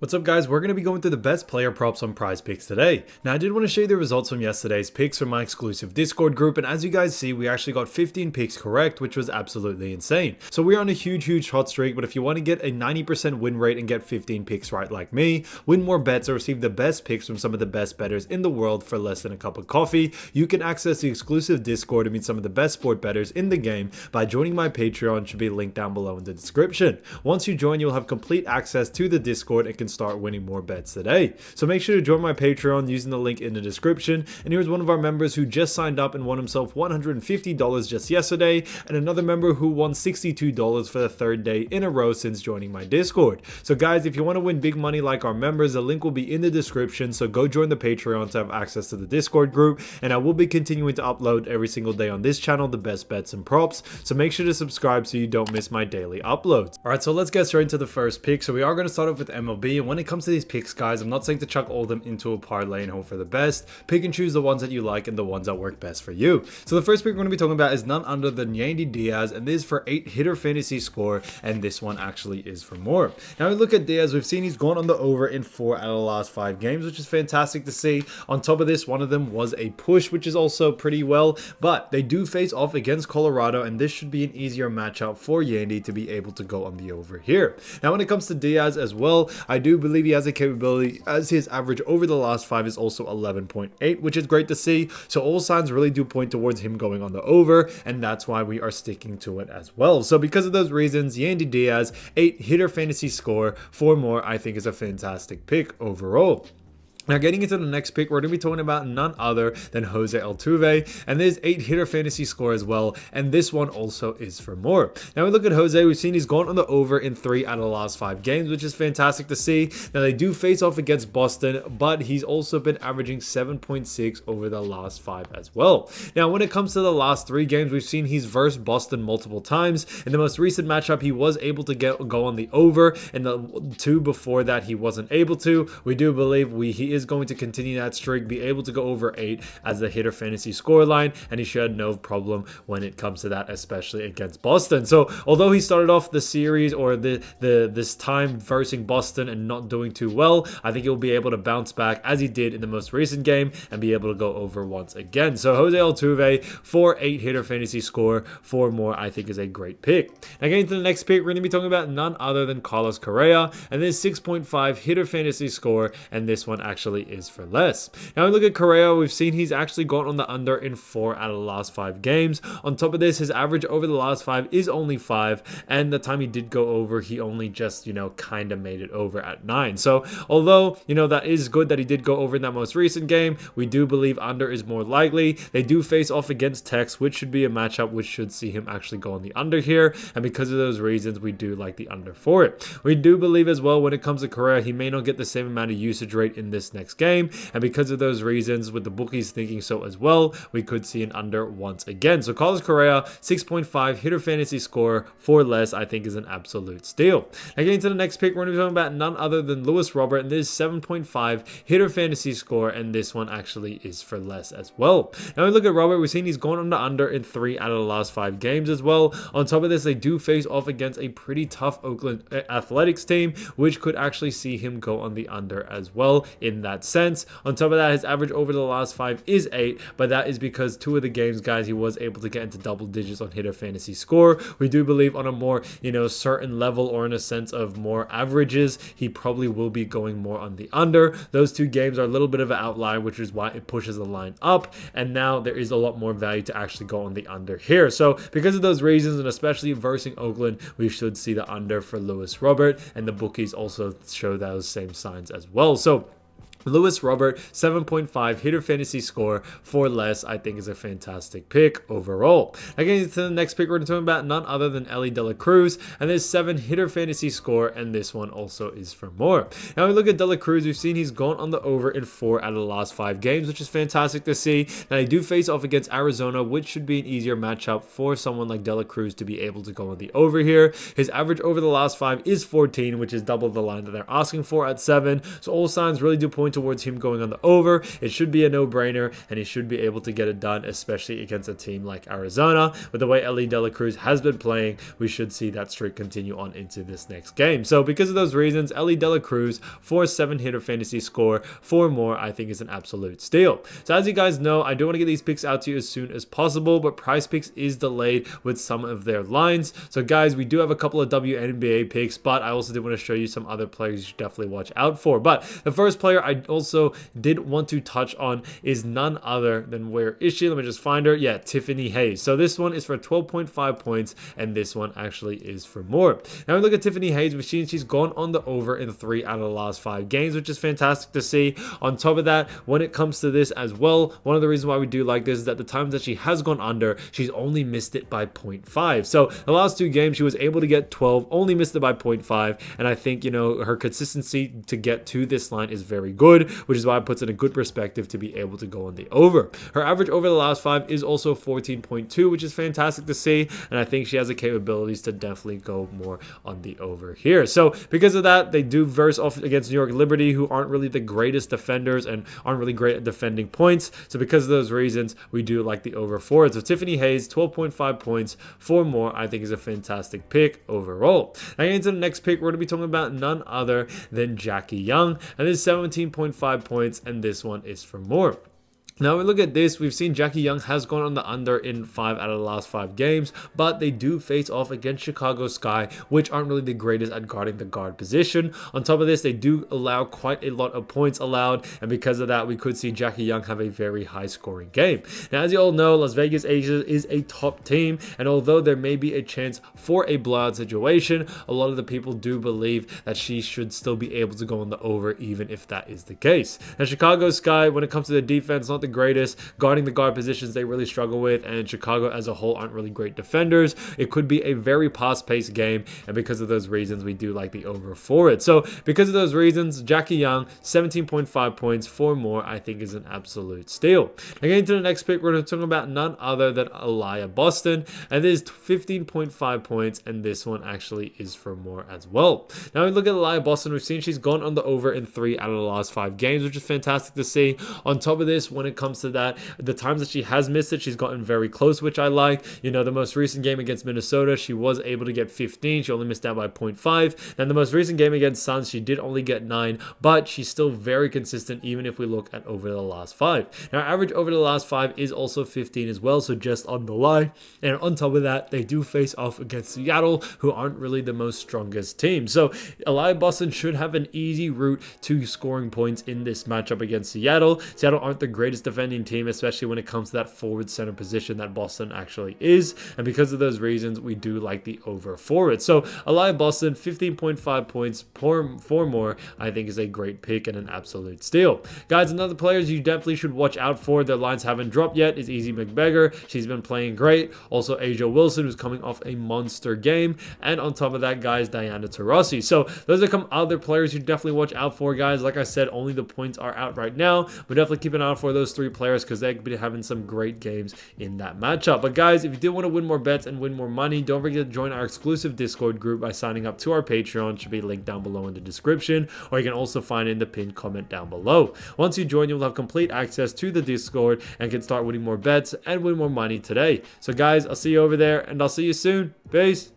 What's up guys, we're going to be going through the best player props on PrizePicks today. Now I did want to show you the results from yesterday's picks from my exclusive Discord group, and as you guys see, we actually got 15 picks correct, which was absolutely insane. So we're on a huge hot streak, but if you want to get a 90% win rate and get 15 picks right like me, win more bets or receive the best picks from some of the best bettors in the world for less than a cup of coffee, you can access the exclusive Discord to meet some of the best sport bettors in the game by joining my Patreon, should be linked down below in the description. Once you join, you'll have complete access to the Discord and can start winning more bets today. So make sure to join my Patreon using the link in the description. And here's one of our members who just signed up and won himself $150 just yesterday, and another member who won $62 for the third day in a row since joining my Discord. So guys, if you want to win big money like our members, the link will be in the description, so go join the Patreon to have access to the Discord group, and I will be continuing to upload every single day on this channel the best bets and props, so make sure to subscribe so you don't miss my daily uploads. Alright, so let's get straight into the first pick. So we are going to start off with MLB, and when it comes to these picks, guys, I'm not saying to chuck all of them into a parlay and hope for the best. Pick and choose the ones that you like and the ones that work best for you. So the first pick we're going to be talking about is none other than Yandy Diaz, and this is for 8 hitter fantasy score, and this one actually is for more. Now we look at Diaz, we've seen he's gone on the over in 4 out of the last 5 games, which is fantastic to see. On top of this, one of them was a push, which is also pretty well, but they do face off against Colorado, and this should be an easier matchup for Yandy to be able to go on the over here. Now when it comes to Diaz as well, I do believe he has a capability, as his average over the last 5 is also 11.8, which is great to see. So all signs really do point towards him going on the over, and that's why we are sticking to it as well. So because of those reasons, Yandy Diaz, 8 hitter fantasy score, 4 more, I think is a fantastic pick overall. Now getting into the next pick, we're going to be talking about none other than Jose Altuve, and there's 8 hitter fantasy score as well, and this one also is for more. Now we look at Jose, we've seen he's gone on the over in 3 out of the last 5 games, which is fantastic to see. Now they do face off against Boston, but he's also been averaging 7.6 over the last 5 as well. Now when it comes to the last 3 games, we've seen he's versed Boston multiple times. In the most recent matchup, he was able to go on the over, and the 2 before that he wasn't able to. We do believe he is going to continue that streak, be able to go over 8 as the hitter fantasy scoreline, and he should have no problem when it comes to that, especially against Boston. So although he started off the series or this time versing Boston and not doing too well, I think he'll be able to bounce back as he did in the most recent game and be able to go over once again. So Jose Altuve for 8 hitter fantasy score, 4 more, I think is a great pick. Now getting to the next pick, we're going to be talking about none other than Correa, and this 6.5 hitter fantasy score, and this one actually is for less. Now we look at Correa, we've seen he's actually gone on the under in 4 out of the last 5 games. On top of this, his average over the last 5 is only 5, and the time he did go over, he only just, kind of made it over at 9. So although, that is good that he did go over in that most recent game, we do believe under is more likely. They do face off against Tex, which should be a matchup which should see him actually go on the under here, and because of those reasons, we do like the under for it. We do believe as well when it comes to Correa, he may not get the same amount of usage rate in this next game, and because of those reasons, with the bookies thinking so as well, we could see an under once again. So Carlos Correa, 6.5 hitter fantasy score, 4 less, I think is an absolute steal. Now getting to the next pick, we're going to be talking about none other than Luis Robert, and this is 7.5 hitter fantasy score, and this one actually is for less as well. Now we look at Robert, we've seen he's gone on the under in 3 out of the last 5 games as well. On top of this, they do face off against a pretty tough Oakland Athletics team, which could actually see him go on the under as well in that sense. On top of that, his average over the last 5 is 8, but that is because 2 of the games, guys, he was able to get into double digits on hitter fantasy score. We do believe on a more, certain level, or in a sense of more averages, he probably will be going more on the under. Those 2 games are a little bit of an outlier, which is why it pushes the line up, and now there is a lot more value to actually go on the under here. So because of those reasons, and especially versing Oakland, we should see the under for Luis Robert, and the bookies also show those same signs as well. So Luis Robert, 7.5 hitter fantasy score, 4 less, I think is a fantastic pick overall. Again, to the next pick, we're talking about none other than Elly De La Cruz, and there's 7 hitter fantasy score, and this one also is for more. Now we look at De La Cruz, we've seen he's gone on the over in 4 out of the last 5 games, which is fantastic to see. Now they do face off against Arizona, which should be an easier matchup for someone like De La Cruz to be able to go on the over here. His average over the last 5 is 14, which is double the line that they're asking for at 7, so all signs really do point point towards him going on the over. It should be a no-brainer, and he should be able to get it done, especially against a team like Arizona. With the way Elly De La Cruz has been playing, we should see that streak continue on into this next game. So because of those reasons, Elly De La Cruz for a 7-hitter fantasy score, 4 more, I think is an absolute steal. So as you guys know, I do want to get these picks out to you as soon as possible, but PrizePicks is delayed with some of their lines. So guys, we do have a couple of WNBA picks, but I also did want to show you some other players you should definitely watch out for. But the first player I also did want to touch on is none other than, where is she? Let me just find her. Yeah, Tiffany Hayes. So this one is for 12.5 points, and this one actually is for more. Now we look at Tiffany Hayes' machine. She's gone on the over in 3 out of the last 5 games, which is fantastic to see. On top of that, when it comes to this as well, one of the reasons why we do like this is that the times that she has gone under, she's only missed it by 0.5. So the last 2 games, she was able to get 12, only missed it by 0.5, and I think, you know, her consistency to get to this line is very good, which is why it puts in a good perspective to be able to go on the over. Her average over the last 5 is also 14.2, which is fantastic to see, and I think she has the capabilities to definitely go more on the over here. So because of that, they do verse off against New York Liberty, who aren't really the greatest defenders and aren't really great at defending points. So because of those reasons, we do like the over for it. So Tiffany Hayes, 12.5 points, 4 more, I think is a fantastic pick overall. Now getting into the next pick, we're going to be talking about none other than Jackie Young, and this is 17.5 points, and this one is for more. Now we look at this, we've seen Jackie Young has gone on the under in 5 out of the last 5 games, but they do face off against Chicago Sky, which aren't really the greatest at guarding the guard position. On top of this, they do allow quite a lot of points allowed, and because of that, we could see Jackie Young have a very high scoring game. Now, as you all know, Las Vegas Aces is a top team, and although there may be a chance for a blowout situation, a lot of the people do believe that she should still be able to go on the over, even if that is the case. Now, Chicago Sky, when it comes to the defense, not the greatest. Guarding the guard positions they really struggle with, and Chicago as a whole aren't really great defenders. It could be a very fast-paced game, and because of those reasons, we do like the over for it. So because of those reasons, Jackie Young, 17.5 points, 4 more, I think is an absolute steal. Now getting to the next pick, we're going to talk about none other than Aliyah Boston, and this is 15.5 points, and this one actually is for more as well. Now we look at Aliyah Boston, we've seen she's gone on the over in 3 out of the last 5 games, which is fantastic to see. On top of this, when it comes to that, the times that she has missed it, she's gotten very close, which I like. You know, the most recent game against Minnesota, she was able to get 15. She only missed out by 0.5. And the most recent game against Suns, she did only get 9, but she's still very consistent, even if we look at over the last 5. Now, average over the last 5 is also 15 as well, so just on the line. And on top of that, they do face off against Seattle, who aren't really the most strongest team. So Aliyah Boston should have an easy route to scoring points in this matchup against Seattle. Seattle aren't the greatest defending team, especially when it comes to that forward center position that Boston actually is, and because of those reasons, we do like the over for it. So Aliyah Boston, 15.5 points, 4 more, I think is a great pick and an absolute steal. Guys, another players you definitely should watch out for, their lines haven't dropped yet, is Easy McBeggar. She's been playing great. Also A'ja Wilson, who's coming off a monster game, and on top of that, guys, Diana Taurasi. So those are some other players you definitely watch out for, guys. Like I said, only the points are out right now, but definitely keep an eye out for those 3 players, because they could be having some great games in that matchup. But guys, if you do want to win more bets and win more money, don't forget to join our exclusive Discord group by signing up to our Patreon. It should be linked down below in the description, or you can also find it in the pinned comment down below. Once you join, you'll have complete access to the Discord and can start winning more bets and win more money today. So guys, I'll see you over there, and I'll see you soon. Peace.